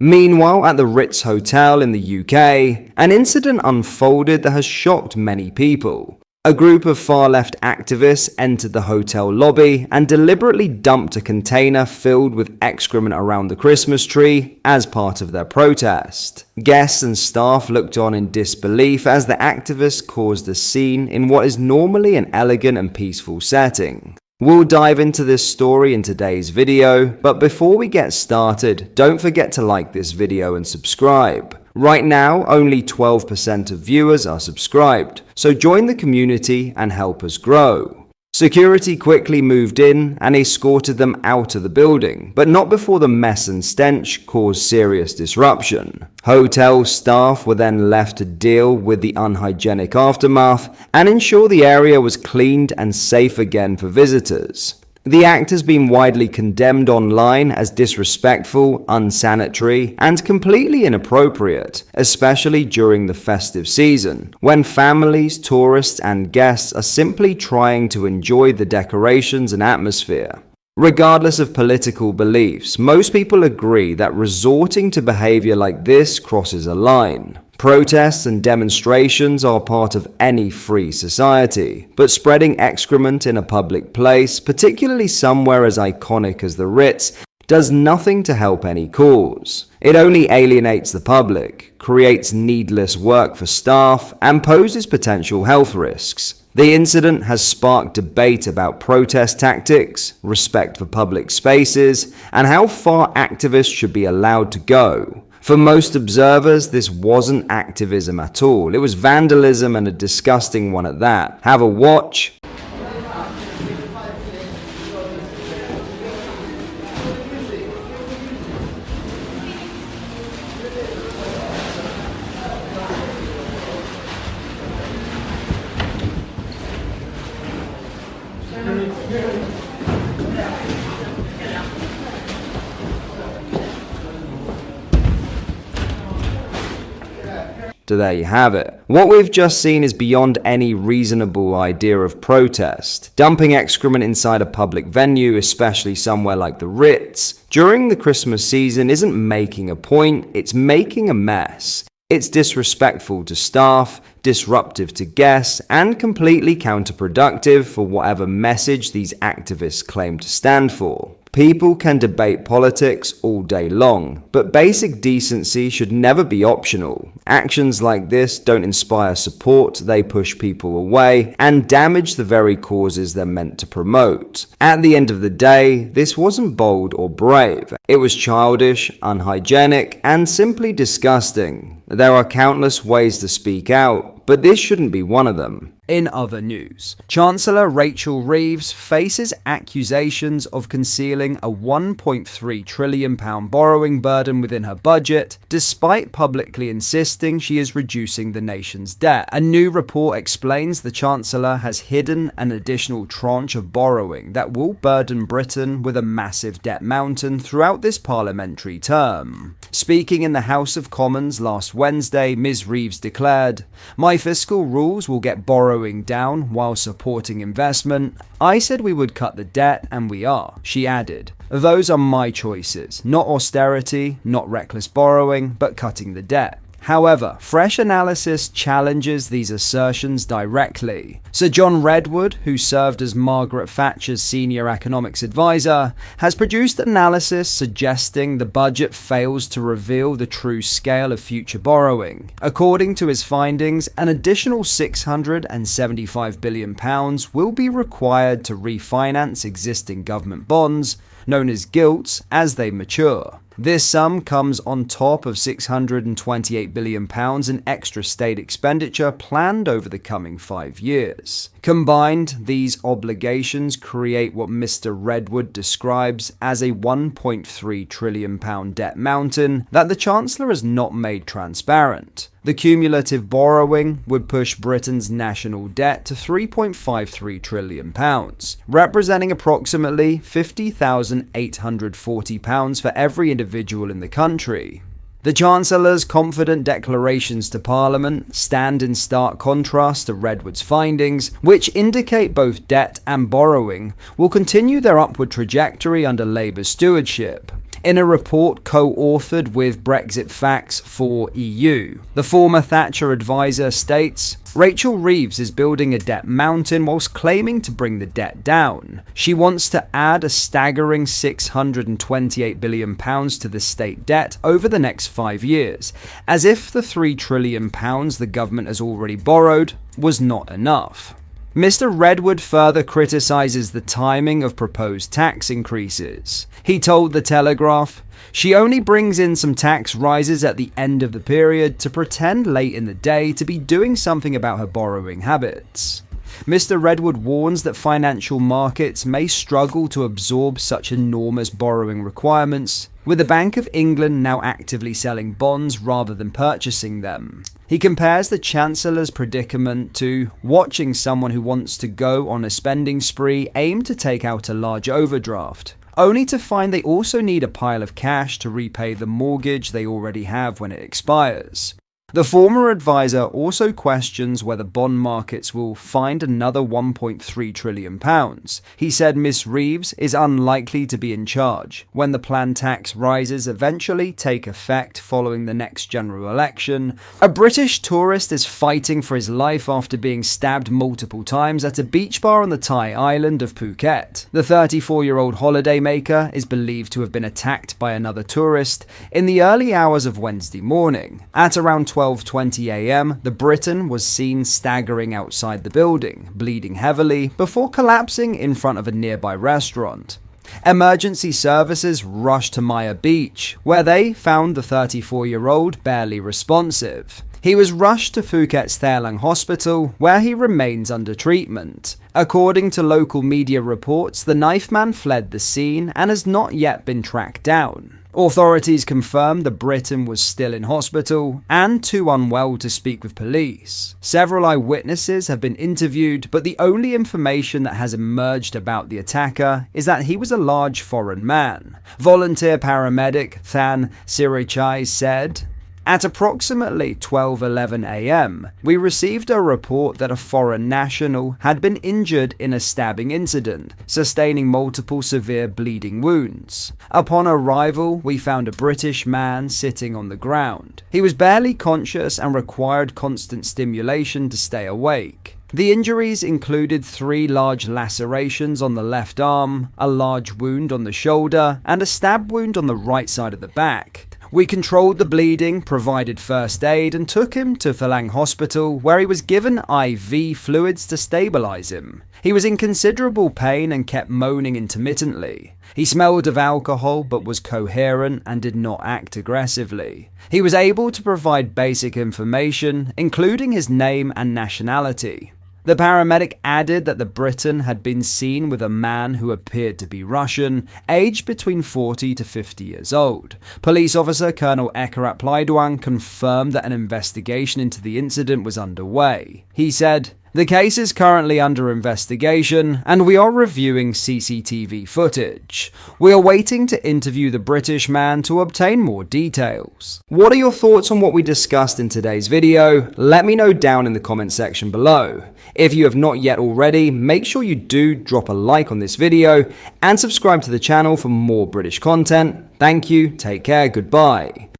Meanwhile, at the Ritz Hotel in the UK, an incident unfolded that has shocked many people. A group of far-left activists entered the hotel lobby and deliberately dumped a container filled with excrement around the Christmas tree as part of their protest. Guests and staff looked on in disbelief as the activists caused a scene in what is normally an elegant and peaceful setting. We'll dive into this story in today's video, but before we get started, don't forget to like this video and subscribe. Right now, only 12% of viewers are subscribed, so join the community and help us grow. Security quickly moved in and escorted them out of the building, but not before the mess and stench caused serious disruption. Hotel staff were then left to deal with the unhygienic aftermath and ensure the area was cleaned and safe again for visitors. The act has been widely condemned online as disrespectful, unsanitary, and completely inappropriate, especially during the festive season, when families, tourists, and guests are simply trying to enjoy the decorations and atmosphere. Regardless of political beliefs, most people agree that resorting to behavior like this crosses a line. Protests and demonstrations are part of any free society, but spreading excrement in a public place, particularly somewhere as iconic as the Ritz, does nothing to help any cause. It only alienates the public, creates needless work for staff, and poses potential health risks. The incident has sparked debate about protest tactics, respect for public spaces, and how far activists should be allowed to go. For most observers, this wasn't activism at all. It was vandalism, and a disgusting one at that. Have a watch. So there you have it. What we've just seen is beyond any reasonable idea of protest. Dumping excrement inside a public venue, especially somewhere like the Ritz, during the Christmas season isn't making a point, it's making a mess. It's disrespectful to staff, disruptive to guests, and completely counterproductive for whatever message these activists claim to stand for. People can debate politics all day long, but basic decency should never be optional. Actions like this don't inspire support, they push people away and damage the very causes they're meant to promote. At the end of the day, this wasn't bold or brave. It was childish, unhygienic, and simply disgusting. There are countless ways to speak out, but this shouldn't be one of them. In other news, Chancellor Rachel Reeves faces accusations of concealing a £1.3 trillion borrowing burden within her budget, despite publicly insisting she is reducing the nation's debt. A new report explains the Chancellor has hidden an additional tranche of borrowing that will burden Britain with a massive debt mountain throughout this parliamentary term. Speaking in the House of Commons last Wednesday, Ms. Reeves declared, "My fiscal rules will get borrowing down while supporting investment. I said we would cut the debt, and we are," she added. "Those are my choices, not austerity, not reckless borrowing, but cutting the debt." However, fresh analysis challenges these assertions directly. Sir John Redwood, who served as Margaret Thatcher's senior economics advisor, has produced analysis suggesting the budget fails to reveal the true scale of future borrowing. According to his findings, an additional £675 billion will be required to refinance existing government bonds, known as gilts, as they mature. This sum comes on top of £628 billion in extra state expenditure planned over the coming 5 years. Combined, these obligations create what Mr. Redwood describes as a £1.3 trillion debt mountain that the Chancellor has not made transparent. The cumulative borrowing would push Britain's national debt to £3.53 trillion, representing approximately £50,840 for every individual in the country. The Chancellor's confident declarations to Parliament stand in stark contrast to Redwood's findings, which indicate both debt and borrowing will continue their upward trajectory under Labour's stewardship. In a report co-authored with Brexit Facts for EU, the former Thatcher advisor states, Rachel Reeves is building a debt mountain whilst claiming to bring the debt down. She wants to add a staggering £628 billion to the state debt over the next 5 years, as if the £3 trillion the government has already borrowed was not enough. Mr. Redwood further criticises the timing of proposed tax increases. He told The Telegraph, she only brings in some tax rises at the end of the period to pretend late in the day to be doing something about her borrowing habits. Mr. Redwood warns that financial markets may struggle to absorb such enormous borrowing requirements, with the Bank of England now actively selling bonds rather than purchasing them. He compares the Chancellor's predicament to watching someone who wants to go on a spending spree aim to take out a large overdraft, only to find they also need a pile of cash to repay the mortgage they already have when it expires. The former advisor also questions whether bond markets will find another £1.3 trillion. He said Miss Reeves is unlikely to be in charge when the planned tax rises eventually take effect following the next general election. A British tourist is fighting for his life after being stabbed multiple times at a beach bar on the Thai island of Phuket. The 34-year-old holidaymaker is believed to have been attacked by another tourist in the early hours of Wednesday morning. At around 12:20 a.m., the Briton was seen staggering outside the building, bleeding heavily, before collapsing in front of a nearby restaurant. Emergency services rushed to Maya Beach, where they found the 34-year-old barely responsive. He was rushed to Phuket's Thalang Hospital, where he remains under treatment. According to local media reports, the knife man fled the scene and has not yet been tracked down. Authorities confirmed the Briton was still in hospital and too unwell to speak with police. Several eyewitnesses have been interviewed, but the only information that has emerged about the attacker is that he was a large foreign man. Volunteer paramedic Than Sirichai said, at approximately 12:11 a.m., we received a report that a foreign national had been injured in a stabbing incident, sustaining multiple severe bleeding wounds. Upon arrival, we found a British man sitting on the ground. He was barely conscious and required constant stimulation to stay awake. The injuries included 3 large lacerations on the left arm, a large wound on the shoulder, and a stab wound on the right side of the back. We controlled the bleeding, provided first aid, and took him to Thalang Hospital, where he was given IV fluids to stabilize him. He was in considerable pain and kept moaning intermittently. He smelled of alcohol but was coherent and did not act aggressively. He was able to provide basic information, including his name and nationality. The paramedic added that the Briton had been seen with a man who appeared to be Russian, aged between 40 to 50 years old. Police officer Colonel Ekarat Plaiduang confirmed that an investigation into the incident was underway. He said, the case is currently under investigation, and we are reviewing CCTV footage. We are waiting to interview the British man to obtain more details. What are your thoughts on what we discussed in today's video? Let me know down in the comment section below. If you have not yet already, make sure you do drop a like on this video and subscribe to the channel for more British content. Thank you, take care, goodbye.